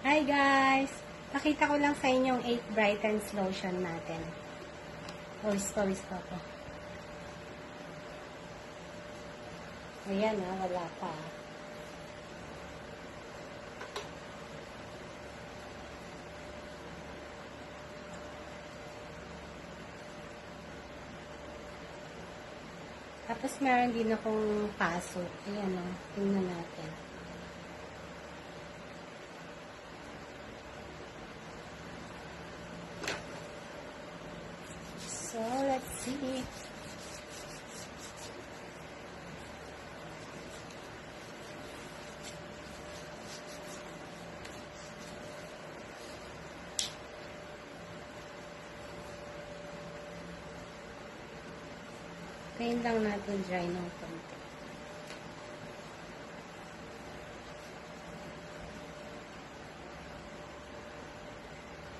Hi guys! Pakita ko lang sa inyo yung 8 Brightens Lotion natin. Pawis ko. Ayan wala pa. Tapos meron din akong paso. Ayan tingnan natin. So, let's see. Ngayon lang natin dry ng konti.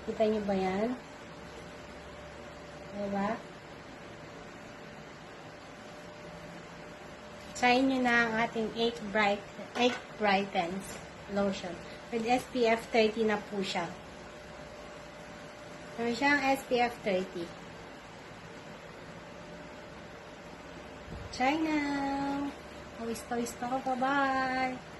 Kita niyo ba yan? Diba? Try nyo na ang ating 8 Brightens Lotion. With SPF 30 na po siya. Meron siyang SPF 30. Try now! Pawis-pawis na ako. Bye-bye!